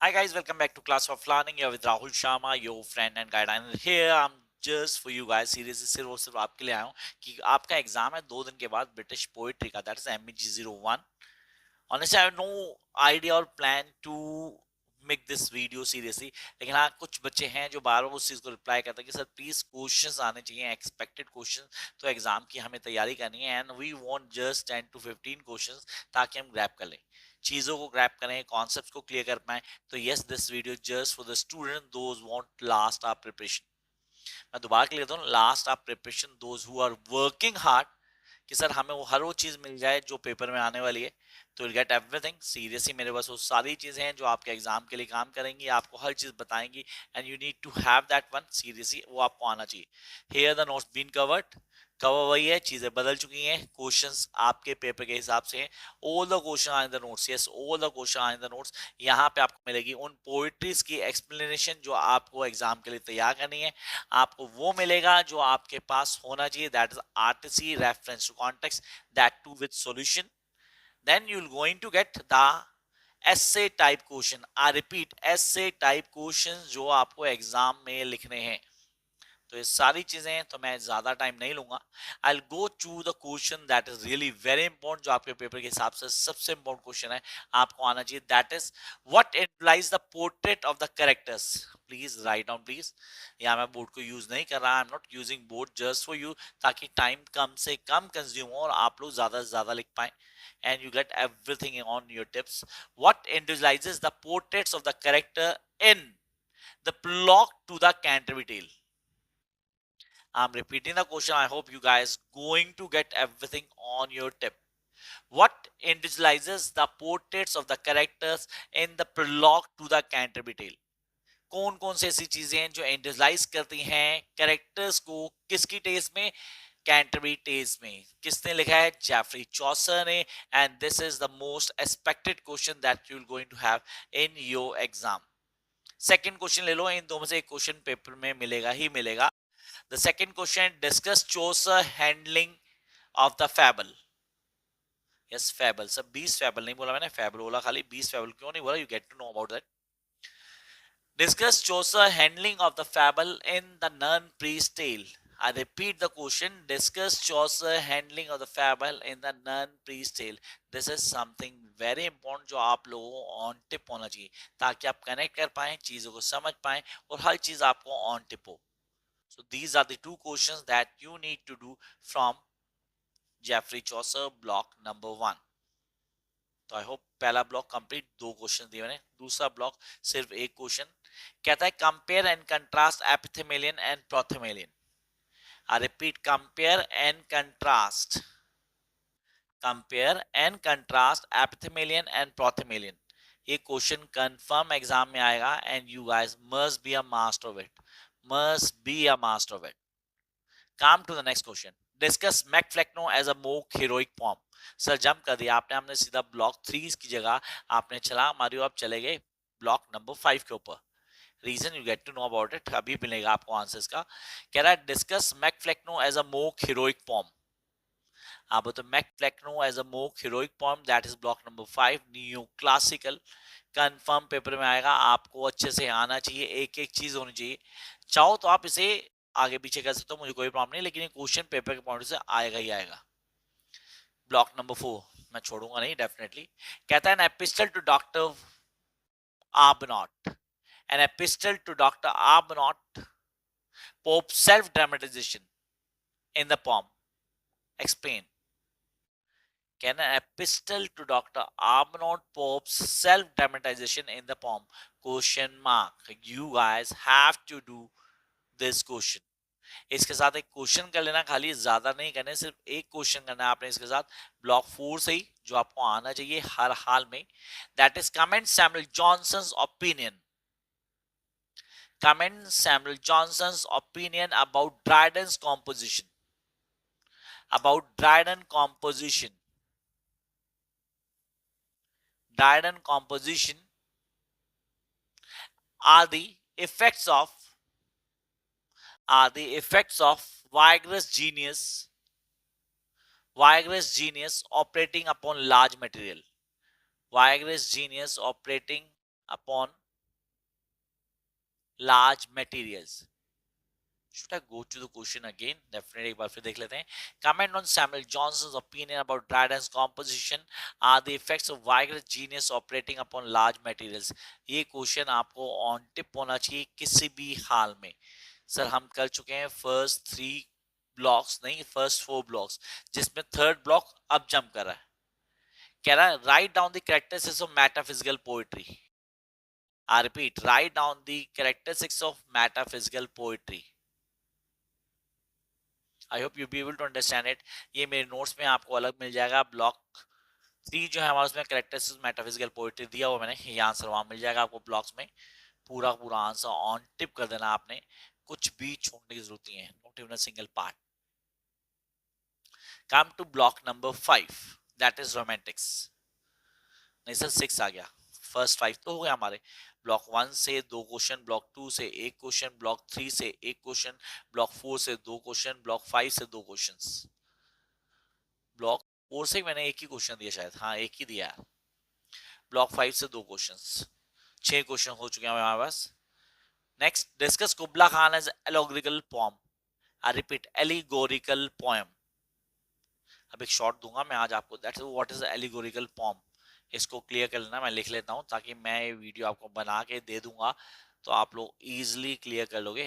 Hi guys, welcome back to Class of Learning. You're with Rahul Sharma, your friend and guide. And here I'm just for you guys. Seriously सिर्फ और सिर्फ आपके लिए आया हूँ कि आपका एग्जाम है 2 दिन के बाद ब्रिटिश पोएट्री का, that is MEG01. Honestly, I have no idea or plan to make this video seriously. लेकिन हाँ, कुछ बच्चे हैं जो बार बार उस चीज को रिप्लाई करते हैं कि सर प्लीज क्वेश्चंस आने चाहिए, एक्सपेक्टेड क्वेश्चंस, तो एग्जाम की हमें तैयारी करनी है and we want just 10 to 15 questions ताकि हम ग्रैब कर लें, चीजों को ग्रैब करें, कॉन्सेप्ट्स को क्लियर कर पाए. तो yes, this video just for the student those want last hour preparation. मैं दोबारा क्लियर करता हूँ, last hour preparation those who are working hard कि सर हमें वो हर वो चीज मिल जाए जो पेपर में आने वाली है, तो विल गेट एवरीथिंग. सीरियसली मेरे पास वो सारी चीजें हैं जो आपके एग्जाम के लिए काम करेंगी, आपको हर चीज बताएंगी and you need to have that one. Seriously वो आपको आना चाहिए. Here the notes been covered. Cover वही है, चीजें बदल चुकी हैं, क्वेश्चंस आपके पेपर के हिसाब से हैं. All the question are in the notes. Yes, all the question are in the notes. यहाँ पे आपको मिलेगी उन पोएट्रीज की एक्सप्लेनेशन जो आपको एग्जाम के लिए तैयार करनी है. आपको वो मिलेगा जो आपके पास होना चाहिए, that is RTC reference to context, that too with solution. Then you're going to get the essay type question. I repeat, essay type questions जो आपको एग्जाम में लिखने हैं. तो ये सारी चीजें तो मैं ज्यादा टाइम नहीं लूंगा. I go to the question that is really very important, जो आपके पेपर के हिसाब से सबसे इंपॉर्टेंट क्वेश्चन है, आपको आना चाहिए. That is what employs the portrait of the characters. Please write down please. यहाँ मैं बोर्ड को यूज नहीं कर रहा, I am not using board just for you, ताकि टाइम कम से कम कंज्यूम हो और आप लोग ज्यादा से ज्यादा लिख पाए and you get everything on your tips. What individualizes the portraits of the character in the plot to the Canterbury Tale? I'm repeating the question. I hope you guys going to get everything on your tip. What individualizes the portraits of the characters in the prologue to the Canterbury Tale? कौन कौन से ऐसी चीजें हैं जो individualise करती हैं characters को, किसकी टेस्ट में? कैंटरबरी टेल्स में. किसने लिखा है? जेफरी चॉसर ने. And this is the most expected question that you will going to have in your exam. Second question ले लो, इन दो में से एक क्वेश्चन पेपर में मिलेगा ही मिलेगा. The second question, discuss Chaucer handling of the fable. Yes, fable. सब 20 fable नहीं बोला मैंने, fable बोला खाली. 20 fable क्यों नहीं बोला? You get to know about that. Discuss Chaucer handling of the fable in the Nun Priest Tale. I repeat the question. Discuss Chaucer handling of the fable in the Nun Priest Tale. This is something very important जो आप लोगों को on tip होना चाहिए, ताकि आप connect कर पाए, चीजों को समझ पाए और हर चीज आपको ऑन टिप हो. So these are the two questions that you need to do from Geoffrey Chaucer block number 1. तो आई होप पहला ब्लॉक कंप्लीट, 2 क्वेश्चन दिए मैंने. दूसरा ब्लॉक सिर्फ एक क्वेश्चन कहता है compare and contrast epithalamion and prothalamion. I repeat, compare and contrast epithalamion and prothalamion. ये क्वेश्चन कंफर्म एग्जाम में आएगा and you guys must be a master of it, must be a master of it. Come to the next question. Discuss Macflecknoe as a more heroic poem. Sir jump कर दिया आपने, हमने सीधा block 3 की जगह आपने चला मारियो, आप चले गए ब्लॉक नंबर 5 के ऊपर. Reason you get to know about it, अभी मिलेगा आपको आंसर्स का. कह रहा है discuss Macflecknoe as a more heroic poem. अब तो Macflecknoe as a more heroic poem, that is block number 5, new classical. Confirm paper में आएगा, आपको अच्छे से आना चाहिए, एक एक चीज होनी चाहिए. चाहो तो आप इसे आगे पीछे कर सकते हो, मुझे कोई प्रॉब्लम नहीं, लेकिन ये क्वेश्चन पेपर के पॉइंट से आएगा ही आएगा. ब्लॉक नंबर 4 मैं छोड़ूंगा नहीं, डेफिनेटली. कहता है an epistle to doctor Arbuthnot. An epistle to doctor Arbuthnot, Pope self dramatization in the poem. Explain. Can an epistle to Dr. Arnold Pope's self-dramatization in the poem? Question mark. You guys have to do this question. इसके साथ एक question कर लेना, खाली ज्यादा नहीं करने, सिर्फ एक क्वेश्चन करना है आपने इसके साथ ब्लॉक 4 से ही, जो आपको आना चाहिए हर हाल में. That is comment Samuel Johnson's opinion. Comment Samuel Johnson's opinion about Dryden's composition. About Dryden composition. Dryden composition are the effects of vigorous genius operating upon large material. Vigorous genius operating upon large materials. Should I go to the question again? Definitely एक बार फिर देख लेते हैं. Comment on Samuel Johnson's opinion about Dryden's composition. Are the effects of Weiger's genius operating upon large materials? ये question आपको on tip होना चाहिए किसी भी हाल में. सर हम कर चुके हैं फर्स्ट 3 ब्लॉक्स, नहीं फर्स्ट 4 ब्लॉक्स, जिसमें थर्ड ब्लॉक अब जंप कर रहा है. कह रहा है write down the characteristics of metaphysical poetry. I repeat, write down the characteristics of metaphysical poetry. I hope you be able to understand it. ये मेरे नोट्स में आपको अलग मिल जाएगा. ब्लॉक 3 जो है हमारा, उसमें कैरेक्टरिस्टिक्स मेटाफिजिकल पोएट्री दिया हुआ मैंने, ये आंसर वहां मिल जाएगा आपको ब्लॉक्स में. पूरा पूरा आंसर ऑन टिप कर देना आपने, कुछ भी छोड़ने की जरूरत नहीं है, not even a single part. Come to block number 5, that is romantics. नहीं सर 6 आ गया, फर्स्ट 5 तो हो गया हमारे. ब्लॉक 1 से 2 क्वेश्चन, ब्लॉक 2 से 1 क्वेश्चन, ब्लॉक 3 से 1 क्वेश्चन, ब्लॉक 4 से 2 क्वेश्चन, ब्लॉक 5 से 2 क्वेश्चंस. ब्लॉक 4 से मैंने एक ही क्वेश्चन दिया शायद, हाँ एक ही दिया. ब्लॉक 5 से 2 क्वेश्चंस, 6 क्वेश्चन हो चुके हैं हमारे पास. Next, discuss Kubla Khan as allegorical poem. I repeat, allegorical poem. अब एक शॉर्ट दूंगा मैं आज आपको, that is what is allegorical poem. इसको क्लियर कर लेना, मैं लिख लेता हूं ताकि मैं ये वीडियो आपको बना के दे दूंगा तो आप लोग इजीली क्लियर कर लोगे.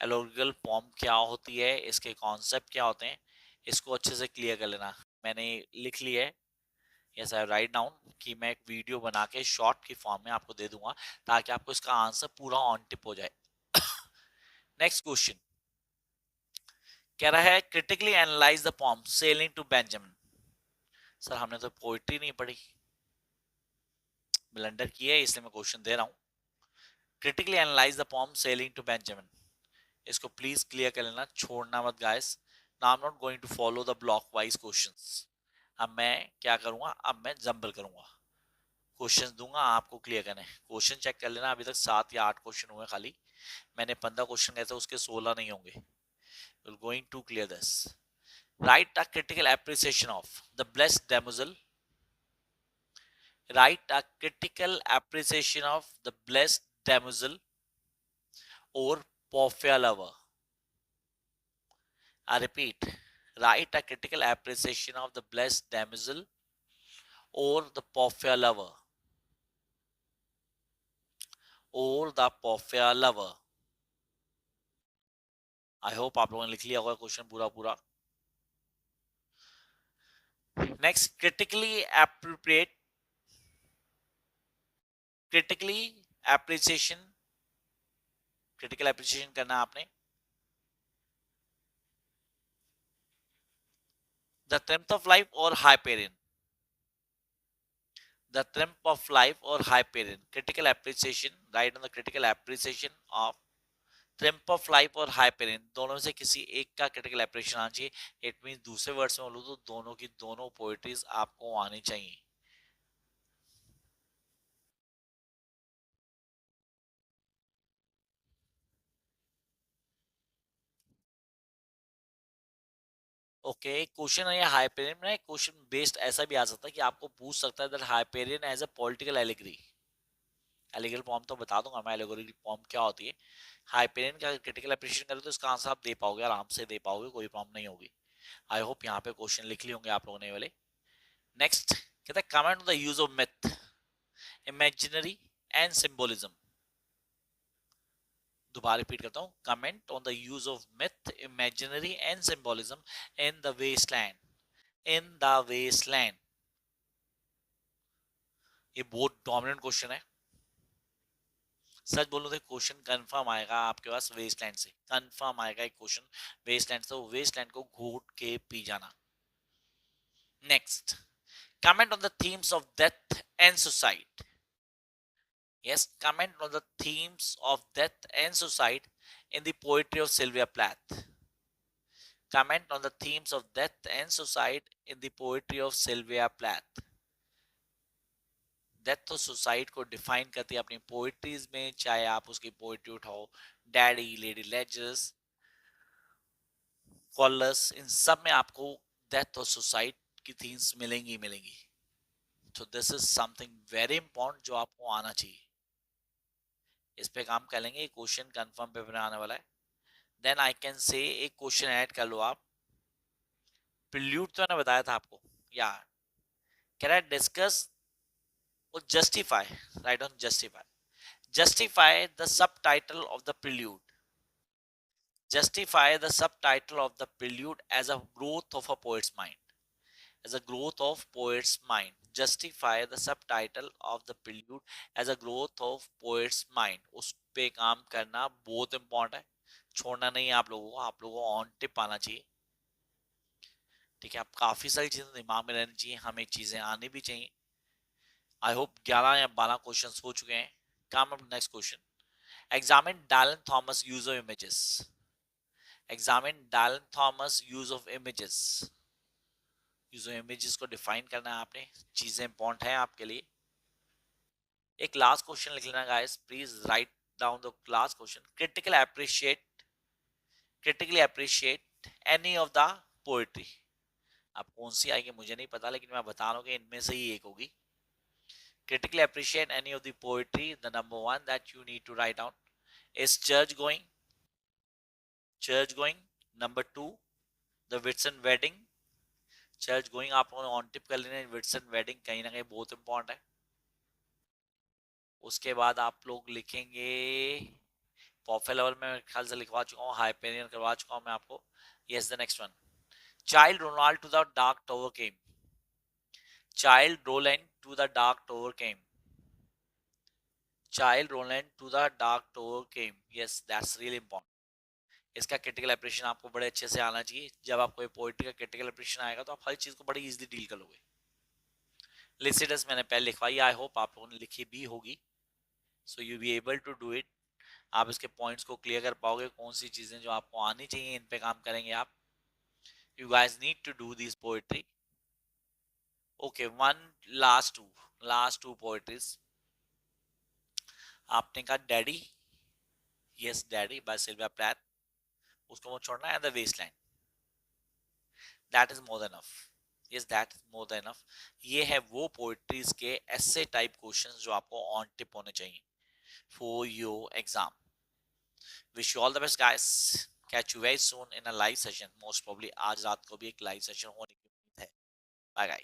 एलोग्रिकल पोएम क्या होती है, इसके कॉन्सेप्ट क्या होते हैं, इसको अच्छे से क्लियर कर लेना. मैंने लिख लिया है, यस आई राइट डाउन, कि मैं एक वीडियो बना के शॉर्ट की फॉर्म में आपको दे दूंगा ताकि आपको इसका आंसर पूरा ऑन टिप हो जाए. नेक्स्ट क्वेश्चन कह रहा है critically analyse the poem sailing to Benjamin. Sir हमने तो पोइट्री नहीं पढ़ी, ब्लंडर की है इसलिए मैं क्वेश्चन दे रहा हूं. Critically analyse the poem sailing to Benjamin. इसको प्लीज क्लियर कर लेना, छोड़ना मत guys. Now I am not going to follow the block wise questions. अब मैं क्या करूंगा, अब मैं जंबल करूंगा, क्वेश्चंस दूंगा आपको क्लियर करने. क्वेश्चन चेक कर लेना, अभी तक 7 या 8 क्वेश्चन हुए खाली. मैंने 15 क्वेश्चन कहते उसके 16 नहीं होंगे. We're going to clear this. Write a critical appreciation of the blessed damsel. Write a critical appreciation of the blessed damsel or Porphyria lover. I repeat, write a critical appreciation of the blessed damsel or the Porphyria lover. Or the Porphyria lover. I hope आप लोगों ने लिख लिया होगा question पूरा पूरा. Next, critically appreciation, critical appreciation करना आपने. द ट्रिम्थ ऑफ लाइफ और Hyperion. The triumph of life or Hyperion. Critical appreciation. Write on the critical appreciation of triumph of life और Hyperion. दोनों में से किसी एक का critical appreciation आना चाहिए. It means दूसरे वर्ड्स में बोलूं तो दोनों की दोनों पोएट्रीज आपको आनी चाहिए. ओके, क्वेश्चन है ये हाइपेरियन में. क्वेश्चन बेस्ड ऐसा भी आ सकता है कि आपको पूछ सकता है that Hyperion as a political allegory. Allegorical form तो बता दूंगा मैं, एलिगोरिकल फॉर्म क्या होती है. हाइपेरियन का क्रिटिकल एप्रिसिएशन करें तो इसका आंसर आप दे पाओगे, आराम से दे पाओगे, कोई प्रॉब्लम नहीं होगी. आई होप यहाँ पे क्वेश्चन लिख लिए होंगे आप लोगों ने वाले. नेक्स्ट कहता है comment on the use of myth, imaginary and symbolism. दोबारा रिपीट करता हूँ, comment on the use of myth, imaginary and symbolism in the wasteland. In the wasteland, ये बहुत डोमिनेंट क्वेश्चन है. सच बोलूं तो क्वेश्चन कंफर्म आएगा आपके पास वेस्टलैंड से, कंफर्म आएगा एक क्वेश्चन वेस्टलैंड से. वेस्टलैंड को घोट के पी जाना. Next, comment on the themes of death and suicide. Yes, comment on the themes of death and suicide in the poetry of Sylvia Plath. Comment on the themes of death and suicide in the poetry of Sylvia Plath. Death और suicide को define करती है अपनी poetries में, चाहे आप उसकी poetry उठाओ, डैडी, लेडी लेजर्स, कॉलर्स, इन सब में आपको डेथ और सुसाइड की थीम्स मिलेंगी मिलेंगी. तो this is something very important जो आपको आना चाहिए. इस पे काम कर लेंगे, क्वेश्चन कंफर्म पेपर में आने वाला है। देन आई कैन से एक क्वेश्चन ऐड कर लो आप, प्रिल्यूड तो मैंने बताया था आपको, या can I discuss or justify, write on justify the subtitle of the prelude, justify the subtitle of the prelude as a growth of a poet's mind, as a growth of poet's mind, justify the subtitle of the prelude as a growth of poet's mind, उस पे काम करना बहुत important है, छोड़ना नहीं है आप लोगों को ऑन टिप आना चाहिए। ठीक है, आप काफी सारी चीजें दिमाग में रहनी चाहिए, हमें चीजें आनी भी चाहिए। आई होप 11 या 12 क्वेश्चन हो चुके हैं। काम up next question, examine Dylan Thomas use of images, examine Dylan Thomas use of images, use of images को डिफाइन करना है आपने, चीजें इंपॉर्टेंट है आपके लिए। एक लास्ट क्वेश्चन लिख लेना guys, please write down the last question, critically appreciate any of the poetry, अब कौन सी आएगी मुझे नहीं पता, लेकिन मैं बता रहा हूँ कि इनमें से ही एक होगी। critically appreciate any of the poetry, the number one that you need to write down is church going, number two the Whitson wedding, church going आप लोगों ने ऑन टिप कर लेना है, विटसन वेडिंग कहीं ना कहीं बहुत इंपॉर्टेंट है। उसके बाद आप लोग लिखेंगे पॉफे लेवल में ख्याल से लिखवा चुका हूँ, हाइपेरियन करवा चुका हूँ मैं आपको। Yes, the next one, child Ronald to the dark tower came, child Roland to the dark tower came, child Roland to the dark tower came, yes that's really important. इसका क्रिटिकल एप्रिशिएशन आपको बड़े अच्छे से आना चाहिए, जब आपको ये पोइट्री का क्रिटिकल एप्रिशिएशन आएगा तो आप हर चीज को बड़ी इजीली डील कर लोगे। लिसिडस मैंने पहले लिखवाई, आई होप आप लोगों ने लिखी भी होगी, so you be able to do it. आप इसके पॉइंट्स को क्लियर कर पाओगे, कौन सी चीजें जो आपको आनी चाहिए इन पे काम करेंगे आप। You guys need to do this poetry. Okay, one last two poetries, आपने कहा daddy, yes daddy by Sylvia Plath, उसको मत छोड़ना, and the wasteland, that is more than enough, yes that is more than enough. ये है वो poetries के ऐसे टाइप क्वेश्चंस जो आपको ऑन टिप होने चाहिए for your exam. Wish you all the best guys, catch you very soon in a live session, most probably आज रात को भी एक लाइव सेशन होने की उम्मीद है। Bye guys.